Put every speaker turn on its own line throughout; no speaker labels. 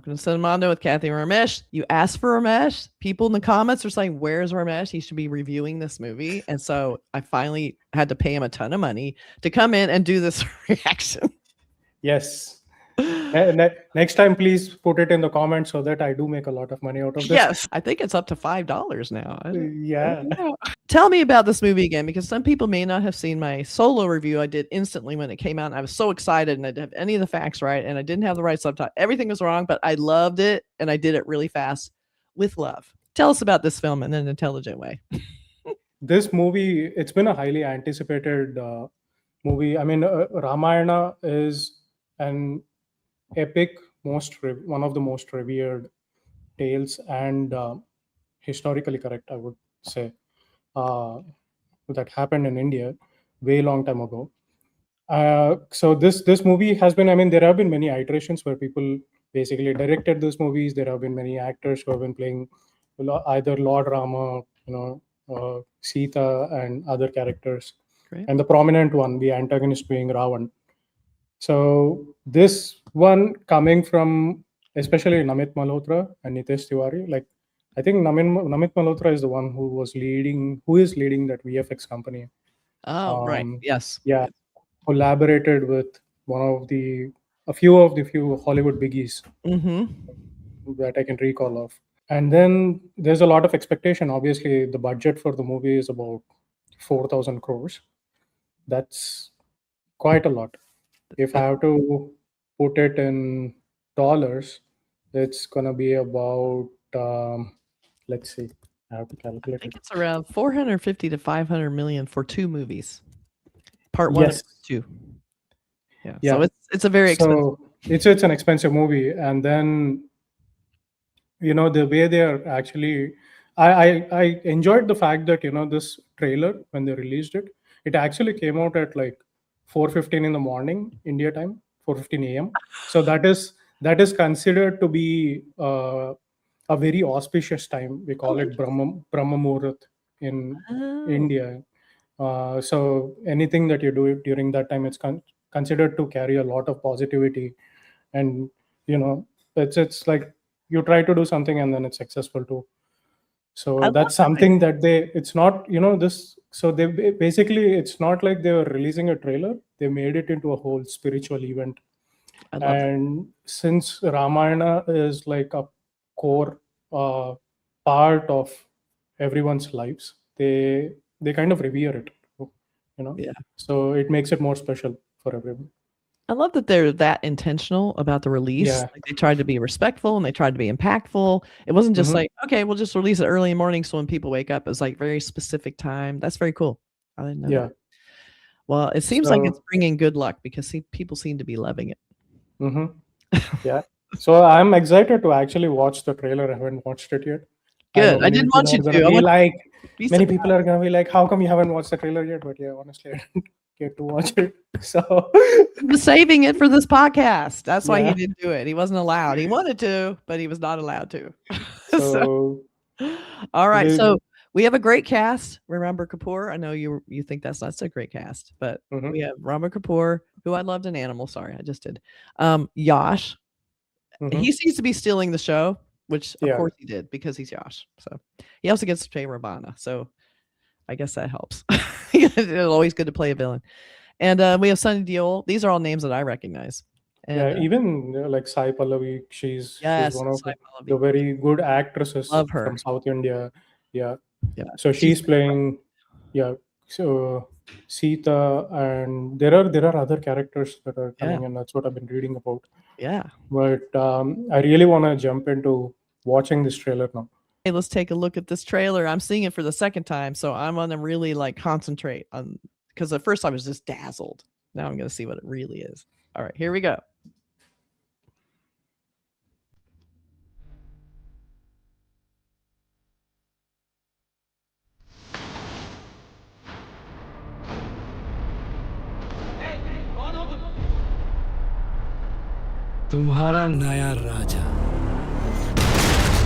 Welcome to Cinemondo with Kathy and Ramesh. You asked for Ramesh. People in the comments are saying, "Where's Ramesh? He should be reviewing this movie." And so I finally had to pay him a ton of money to come in and do this reaction.
Yes. Next time, please put it in the comments so that I do make a lot of money out of this.
Yes, I think it's up to $5 now.
Yeah.
Tell me about this movie again, because some people may not have seen my solo review I did instantly when it came out. And I was so excited and I didn't have any of the facts right. And I didn't have the right subtitle. Everything was wrong, but I loved it. And I did it really fast with love. Tell us about this film in an intelligent way.
This movie, it's been a highly anticipated movie. I mean, Ramayana is an epic, one of the most revered tales and historically correct, I would say, that happened in India way long time ago. So this movie has been, I mean, there have been many iterations where people basically directed these movies. There have been many actors who have been playing either Lord Rama, Sita and other characters.
Great.
And the prominent one, the antagonist being Ravana. So this one coming from especially Namit Malhotra and Nitesh Tiwari, like I think Namit Malhotra is the one who is leading that VFX company.
Oh, right. Yes.
Yeah. Collaborated with a few of the Hollywood biggies that I can recall of. And then there's a lot of expectation. Obviously, the budget for the movie is about 4,000 crores. That's quite a lot. If I have to put it in dollars, it's gonna be about let's see. I have to calculate.
I think it's around 450 to 500 million for 2 movies. Part 1 and 2. Yeah. So it's a very expensive.
It's an expensive movie, and then the way they are actually. I enjoyed the fact that this trailer, when they released it, it actually came out at like 4:15 in the morning India time, 4:15 a.m. So that is considered to be a very auspicious time. We call it Brahma Muhurat in India. So anything that you do during that time, it's considered to carry a lot of positivity, and it's like you try to do something and then it's successful too. So that's something that it's not this. So they basically, it's not like they were releasing a trailer. They made it into a whole spiritual event. And since Ramayana is like a core part of everyone's lives, they kind of revere it.
Yeah.
So it makes it more special for everyone.
I love that they're that intentional about the release.
Yeah.
Like they tried to be respectful and they tried to be impactful. It wasn't just like, okay, we'll just release it early in the morning so when people wake up, it's like very specific time. That's very cool. I didn't know that. Well, it seems like it's bringing good luck because people seem to be loving it.
Yeah. So I'm excited to actually watch the trailer. I haven't watched it yet.
Good. I didn't want you
to. Many people are gonna be like, "How come you haven't watched the trailer yet?" But yeah, honestly, I didn't get to watch it. So
he was saving it for this podcast. That's why he didn't do it. He wasn't allowed. He wanted to, but he was not allowed to.
So
all right. So we have a great cast. Ranbir Kapoor. I know you think that's not a great cast, but we have Ranbir Kapoor, who I loved in Animal. Sorry, I just did. Yash. He seems to be stealing the show, which of course he did because he's Yash. So he also gets to play Ravana. So I guess that helps. It's always good to play a villain. And we have Sunny Deol. These are all names that I recognize. And,
even like Sai Pallavi, she's one of the very good actresses from South India. Yeah. So she's playing. So Sita, and there are other characters that are coming in. That's what I've been reading about.
Yeah.
But I really want to jump into watching this trailer now.
Hey, let's take a look at this trailer. I'm seeing it for the second time, so I'm going to really concentrate on, because at first I was just dazzled. Now I'm going to see what it really is. All right, here we go.
तुम्हारा नया राजा.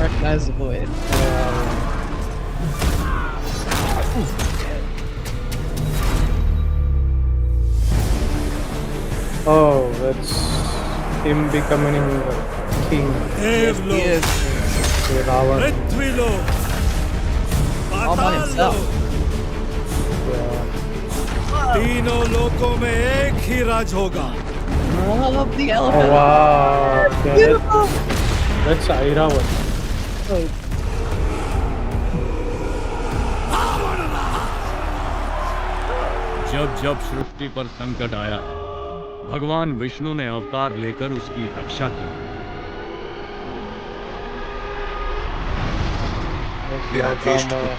Recognize the voice.
Oh, that's him becoming king.
He is
Ravana.
all by himself.
तीनों लोकों में एक ही राज होगा.
I love the
Oh
elephant.
wow. Yeah,
Beautiful.
that's Airavan.
जब जब सृष्टि पर संकट आया, भगवान विष्णु ने अवतार लेकर उसकी रक्षा की.
Lord Rama.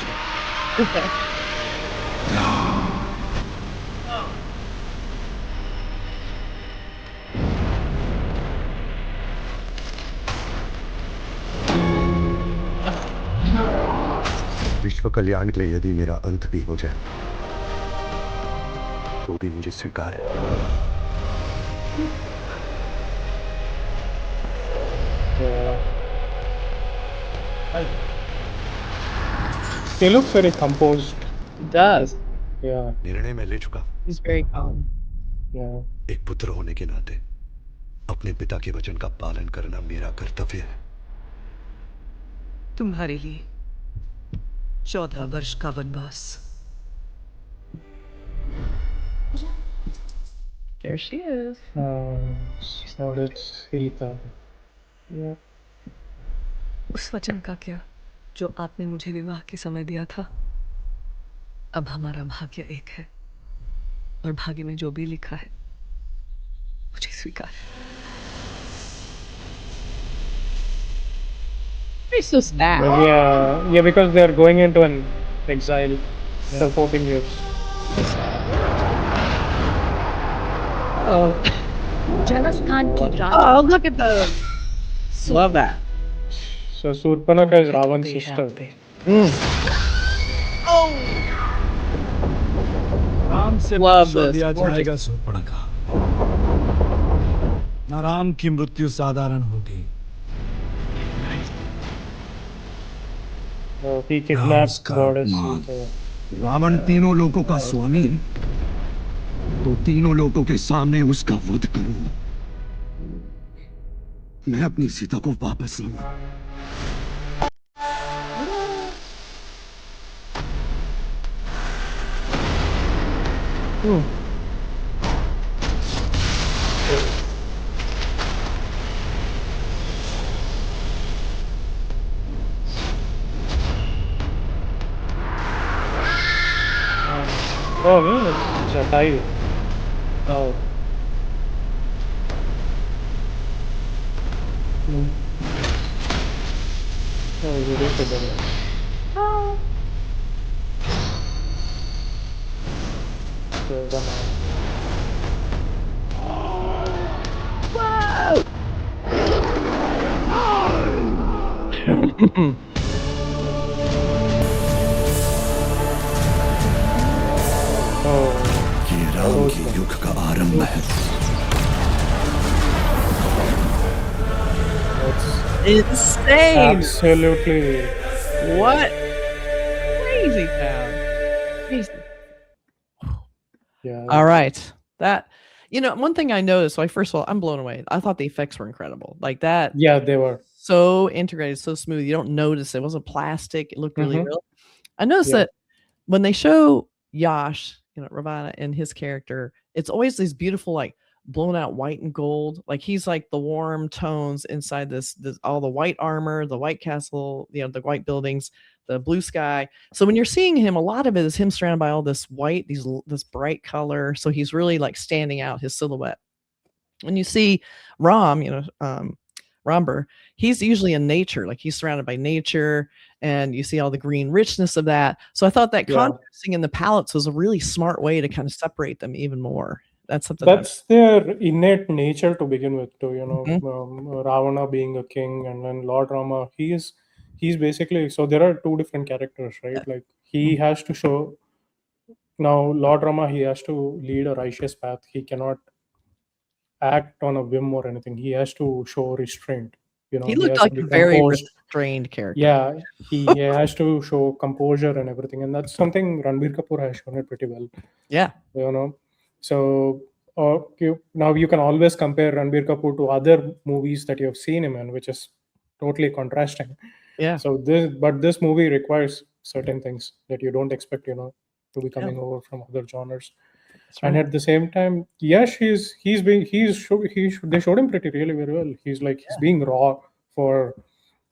विश्व कल्याण के लिए यदि मेरा अंत भी हो जाए तो भी मुझे स्वीकार है.
He looks very composed.
He does.
Yeah,
निर्णय मैं ले चुका.
He's very calm.
yeah.
एक पुत्र होने के नाते अपने पिता के वचन का पालन करना मेरा कर्तव्य है.
तुम्हारे लिए 14 वर्ष का वनवास.
There she is.
So that's Sita. Yeah.
उस वचन का क्या जो आपने मुझे विवाह के समय दिया था. अब हमारा भाग्य एक है और भाग्य में जो भी लिखा है मुझे स्वीकार है.
He's so sad.
Yeah, because they're going into an exile for 14 years.
Oh,
Janasthan की रानी.
oh, look at those. Love that.
So Surpanakha is Ravan's sister.
Ram से
Love
पूछो
this.
दिया
Gorgeous.
जाएगा सुपर्णखा. न राम की मृत्यु साधारण होगी.
He kidnapped
उसका
goddess
मान.
Sita.
रावण तीनों लोकों का स्वामी, तो तीनों लोकों के सामने उसका वध करूं. मैं अपनी सीता को वापस लूंगा.
Oh, it's Jatai. Oh. Oh, you did it then. So, the man.
ये राम के युग का आरंभ है.
Insane.
Absolutely.
What? Crazy town. Crazy.
Yeah.
All right. That, one thing I noticed, so first of all, I'm blown away. I thought the effects were incredible. Like that.
Yeah, they were.
So integrated, so smooth. You don't notice it wasn't plastic. It looked really real. I noticed that when they show Yash, Ravana and his character, it's always these beautiful, like blown out white and gold. Like he's like the warm tones inside this all the white armor, the white castle, the white buildings, the blue sky. So when you're seeing him, a lot of it is him surrounded by all this white, this bright color. So he's really like standing out, his silhouette. When you see Ranbir, he's usually in nature, like he's surrounded by nature, and you see all the green richness of that. So I thought that contrasting in the palettes was a really smart way to kind of separate them even more. That's something
that's their innate nature to begin with, too.
Mm-hmm.
Ravana being a king, and then Lord Rama, he's basically, so there are two different characters, right? Like he has to show, now Lord Rama, he has to lead a righteous path. He cannot act on a whim or anything. He has to show restraint.
He looked like a very restrained character.
Yeah, he has to show composure and everything, and that's something Ranbir Kapoor has shown it pretty well.
Yeah.
So now you can always compare Ranbir Kapoor to other movies that you have seen him in, which is totally contrasting.
Yeah.
So this movie requires certain things that you don't expect, to be coming over from other genres.
That's right.
And at the same time, Yash they showed him pretty really very well. He's being raw for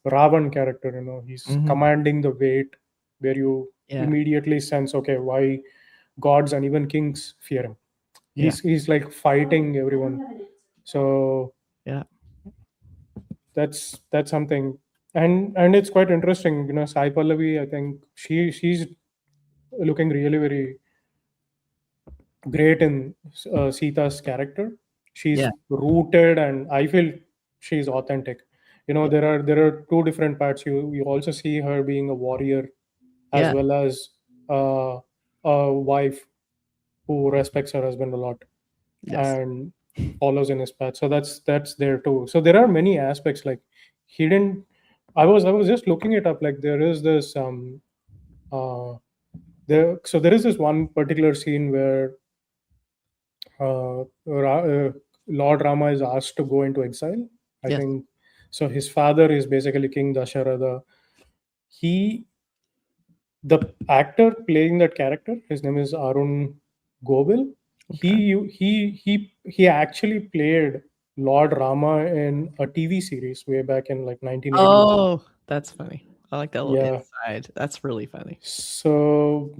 Ravan character. He's commanding the weight where you immediately sense, okay, why gods and even kings fear him. He's like fighting everyone. So
yeah,
that's something. And it's quite interesting. Sai Pallavi, I think she's looking really very great in Sita's character. She's rooted, and I feel she's authentic. There are two different parts. You also see her being a warrior, as well as a wife who respects her husband a lot and follows in his path. So that's there too. So there are many aspects like hidden. I was just looking it up. Like there is this there is this one particular scene where Lord Rama is asked to go into exile. I think so. His father is basically King Dasharatha. The actor playing that character, his name is Arun Gobil. He actually played Lord Rama in a TV series way back in like 1980s.
Oh, that's funny. I like that little
Yeah.
inside. That's really funny.
So,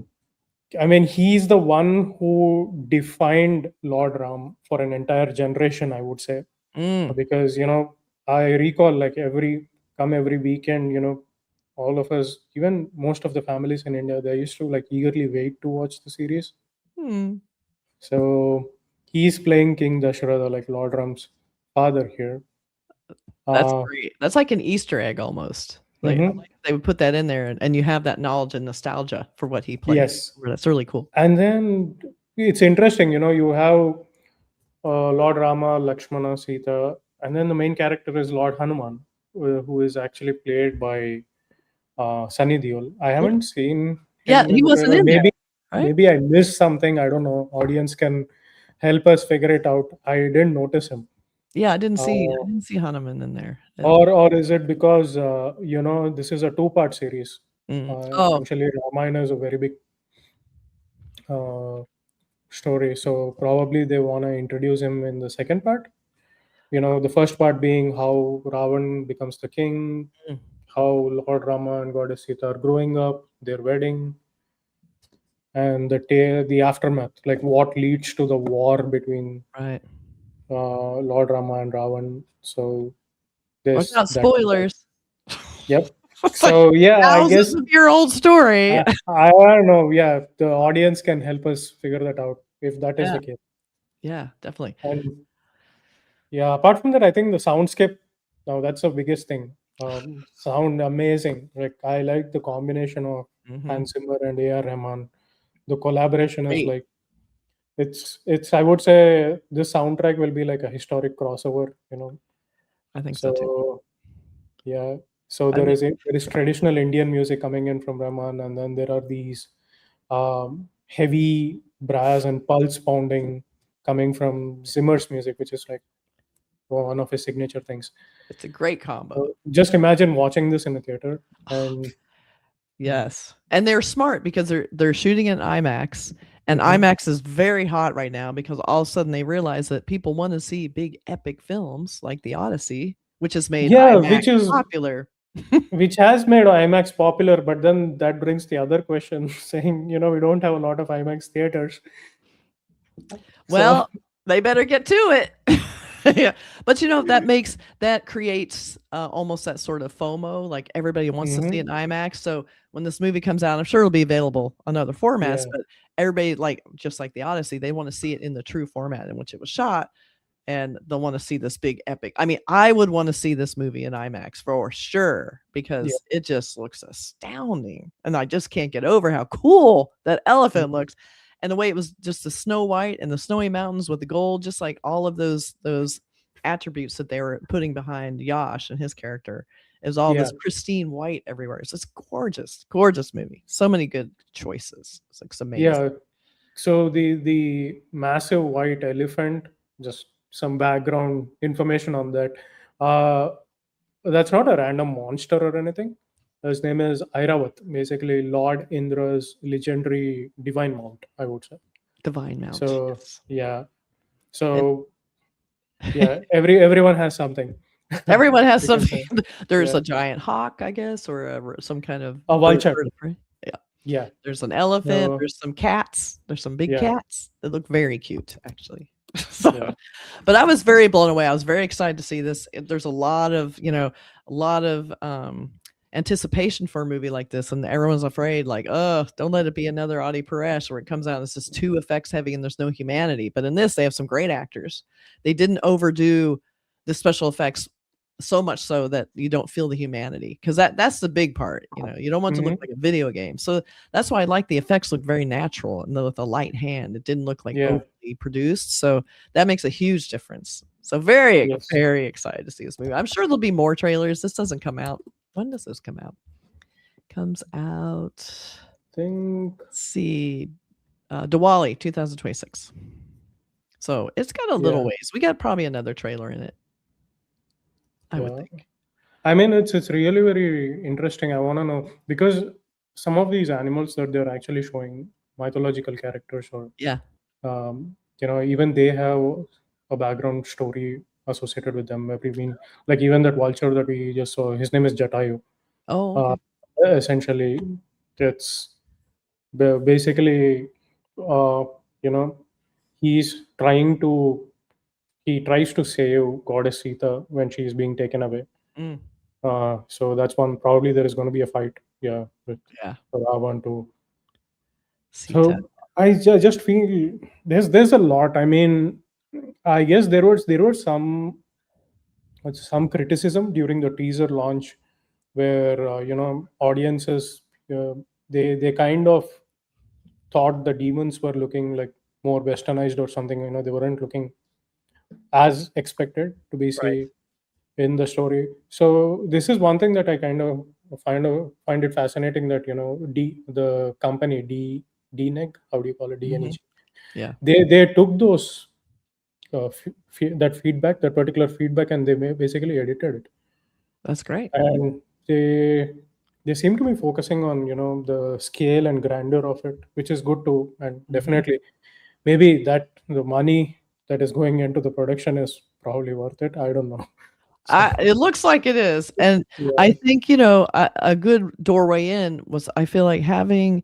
I mean, he's the one who defined Lord Ram for an entire generation, I would say. Because, I recall like every weekend, all of us, even most of the families in India, they used to like eagerly wait to watch the series. So he's playing King Dasharatha, like Lord Ram's father here.
That's great. That's like an Easter egg almost. Like they would put that in there, and you have that knowledge and nostalgia for what he played.
Yes,
that's really cool.
And then it's interesting, you have Lord Rama, Lakshmana, Sita, and then the main character is Lord Hanuman, who is actually played by Sunny Deol. I haven't seen him
he wasn't in
maybe
there, right?
maybe I missed something. I don't know. Audience can help us figure it out. I didn't notice him.
Yeah, I didn't see Hanuman in there.
Or is it because this is a two-part series? Essentially, Ramayana is a very big story, so probably they want to introduce him in the second part. The first part being how Ravan becomes the king, how Lord Rama and Goddess Sita are growing up, their wedding, and the aftermath, like what leads to the war between Lord Rama and Ravan. So there's
not spoilers.
Yep. So yeah, I guess
your old story.
I don't know. Yeah, the audience can help us figure that out if that is the case.
Yeah, definitely.
And yeah, apart from that, I think the soundscape. Now that's the biggest thing. Sound amazing. Like I like the combination of Hans Zimmer and A.R. Rahman. The collaboration is like it's. I would say this soundtrack will be like a historic crossover.
I think so too.
Yeah. So there is traditional Indian music coming in from Rahman, and then there are these heavy brass and pulse pounding coming from Zimmer's music, which is like one of his signature things.
It's a great combo.
So just imagine watching this in a theater. And
yes, and they're smart because they're shooting in IMAX, and IMAX is very hot right now because all of a sudden they realize that people want to see big epic films like The Odyssey, which has made IMAX
which is
popular.
Which has made IMAX popular, but then that brings the other question saying, we don't have a lot of IMAX theaters.
Well, they better get to it. Yeah, but that creates almost that sort of FOMO, like everybody wants to see an IMAX. So when this movie comes out, I'm sure it'll be available on other formats, but everybody, just like The Odyssey, they want to see it in the true format in which it was shot. And they'll want to see this big epic. I mean, I would want to see this movie in IMAX for sure because it just looks astounding. And I just can't get over how cool that elephant looks. And the way it was just the Snow White and the snowy mountains with the gold, just like all of those attributes that they were putting behind Yash and his character is all this pristine white everywhere. It's just gorgeous, gorgeous movie. So many good choices. It's like amazing.
Yeah. So the massive white elephant, just some background information on that. Uh, that's not a random monster or anything. His name is Airavat, basically Lord Indra's legendary divine mount, I would say.
Divine Mount.
So
Yes.
yeah, so yeah, everyone has something.
Everyone has
You can
something.
say.
There's
Yeah.
a giant hawk, I guess, or some kind of
A vulture.
bird of prey. Yeah.
Yeah.
There's an elephant.
So
There's some cats. There's some big
yeah,
cats that look very cute, actually. So,
yeah.
but I was very blown away. I was very excited to see this. There's a lot of, anticipation for a movie like this, and everyone's afraid, like, oh, don't let it be another Adi Paresh where it comes out and it's just too effects heavy and there's no humanity. But in this, they have some great actors. They didn't overdo the special effects so much so that you don't feel the humanity, because that's the big part. You don't want to look
Mhm.
like a video game. So that's why I like the effects look very natural and with a light hand. It didn't look like
Yeah.
overly produced. So that makes a huge difference. So very,
Yes.
very excited to see this movie. I'm sure there'll be more trailers. This doesn't come out. When does this come out? Comes out,
Think
let's see, Diwali 2026. So it's got a little
yeah.
ways. We got probably another trailer in it, I would
Yeah.
think.
I mean, it's really very interesting. I want to know because some of these animals that they're actually showing mythological characters, or
Yeah.
even they have a background story associated with them. I mean, like even that vulture that we just saw, his name is Jatayu.
Oh,
Uh,
okay.
Essentially, it's basically, uh, you know, he's trying to he tries to save Goddess Sita when she is being taken away.
Mm,
So that's one. Probably there is going to be a fight. Yeah, with
yeah.
Ravan too.
Sita.
So I just feel there's a lot. I mean, I guess there was some criticism during the teaser launch where audiences they kind of thought the demons were looking like more westernized or something. They weren't looking as expected to be
Right.
see in the story. So this is one thing that I kind of find it fascinating, that the company DNEG, how do you call it, DNEG,
Yeah.
they took those that feedback, that particular feedback, and they basically edited it,
That's great.
and they seem to be focusing on the scale and grandeur of it, which is good too, and definitely maybe that the money that is going into the production is probably worth it. I don't know.
It looks like it is, and
Yeah.
I think a good doorway in was, I feel like, having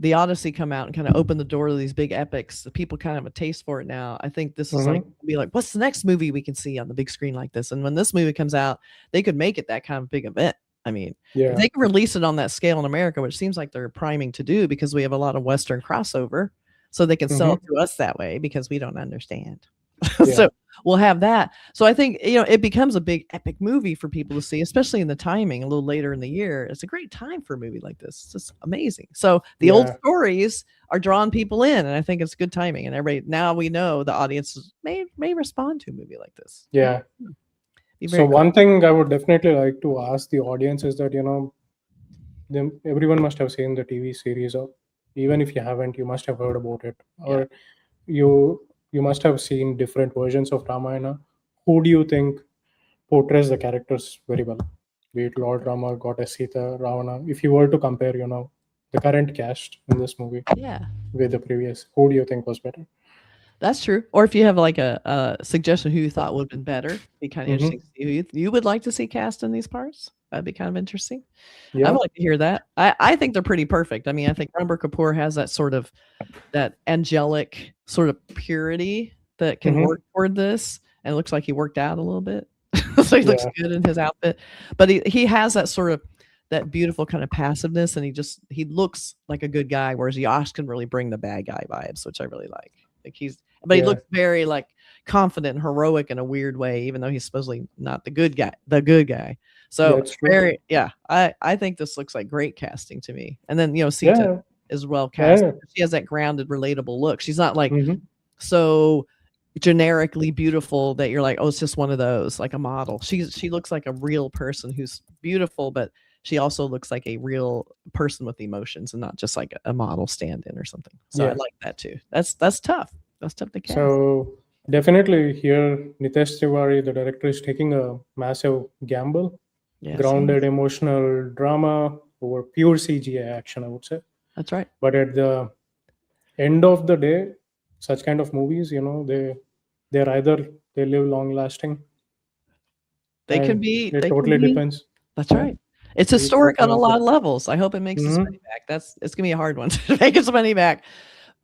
the Odyssey come out and kind of open the door to these big epics. The people kind of have a taste for it now. I think this is like, be like, what's the next movie we can see on the big screen like this? And when this movie comes out, they could make it that kind of big event. I mean, if they can release it on that scale in America, which seems like they're priming to do because we have a lot of Western crossover, so they can sell it to us that way because we don't understand. So we'll have that. So I think, it becomes a big epic movie for people to see, especially in the timing a little later in the year. It's a great time for a movie like this. It's just amazing. So the old stories are drawing people in, and I think it's good timing. And everybody, now we know the audience may respond to a movie like this.
Yeah.
Be
So
very cool.
one thing I would definitely like to ask the audience is that everyone must have seen the TV series, or even if you haven't, you must have heard about it, or you must have seen different versions of Ramayana. Who do you think portrays the characters very well? Be it Lord Rama, Goddess Sita, Ravana. If you were to compare, the current cast in this movie
Yeah.
with the previous, who do you think was better?
That's true. Or if you have like a suggestion who you thought would have been better, be kind of interesting to see who you would like to see cast in these parts. That'd be kind of interesting. I
Yeah.
would like to hear that. I think they're pretty perfect. I mean, I think Ranbir Kapoor has that sort of that angelic sort of purity that can work toward this, and it looks like he worked out a little bit. So he looks good in his outfit. But he has that sort of that beautiful kind of passiveness, and he looks like a good guy, whereas Yash can really bring the bad guy vibes, which I really like. Like he looks very like confident and heroic in a weird way, even though he's supposedly not the good guy. So
That's true.
I think this looks like great casting to me. And then Sita is well cast.
Yeah.
She has that grounded, relatable look. She's not like
Mhm.
so generically beautiful that you're like, oh, it's just one of those, like a model. She looks like a real person who's beautiful, but she also looks like a real person with emotions and not just like a model stand-in or something. So I like that too. That's tough. That's tough to cast.
So definitely here, Nitesh Tiwari, the director, is taking a massive gamble.
Yes,
Grounded emotional drama over pure CGI action, I would say.
That's right.
But at the end of the day, such kind of movies, they're either they live long lasting.
They can be.
It totally depends.
That's right. It's historic on a lot of levels. I hope it makes its money back. It's gonna be a hard one to make its money back.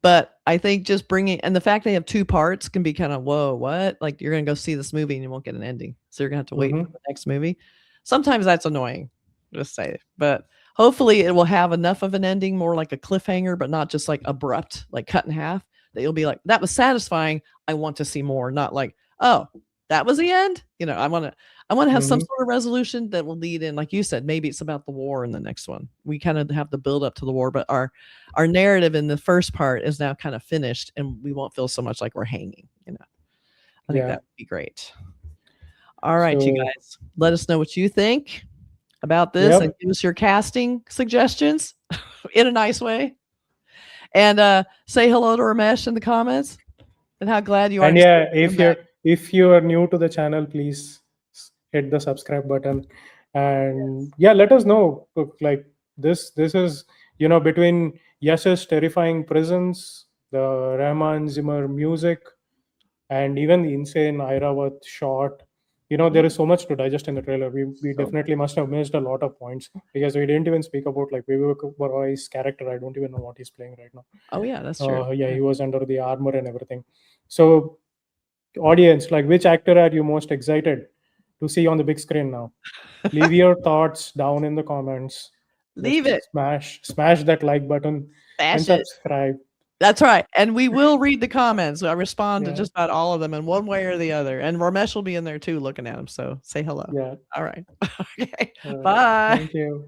But I think just bringing, and the fact they have 2 parts can be kind of, whoa, what? Like you're gonna go see this movie and you won't get an ending, so you're gonna have to wait for the next movie. Sometimes that's annoying, just say. But hopefully it will have enough of an ending, more like a cliffhanger, but not just like abrupt, like cut in half. That you'll be like, that was satisfying. I want to see more. Not like, oh, that was the end. I want to have some sort of resolution that will lead in, like you said, maybe it's about the war in the next one. We kind of have the build up to the war, but our narrative in the first part is now kind of finished, and we won't feel so much like we're hanging. I think that would be great. All right, you guys, let us know what you think about this, and give us your casting suggestions in a nice way, and say hello to Ramesh in the comments and how glad you are.
And if you are new to the channel, please hit the subscribe button, and let us know. Like this is between Yash's terrifying presence, the Rahman Zimmer music, and even the insane Airawat shot. There is so much to digest in the trailer. We definitely must have missed a lot of points because we didn't even speak about like Vivek Oberoi's character. I don't even know what he's playing right now.
Oh yeah, that's true.
He was under the armor and everything. So audience, like, which actor are you most excited to see on the big screen now? Leave your thoughts down in the comments.
Leave it.
Smash that like button and subscribe.
That's right. And we will read the comments. I respond to just about all of them in one way or the other. And Ramesh will be in there too looking at them. So say hello.
Yeah.
All right. Okay. Bye.
Thank you.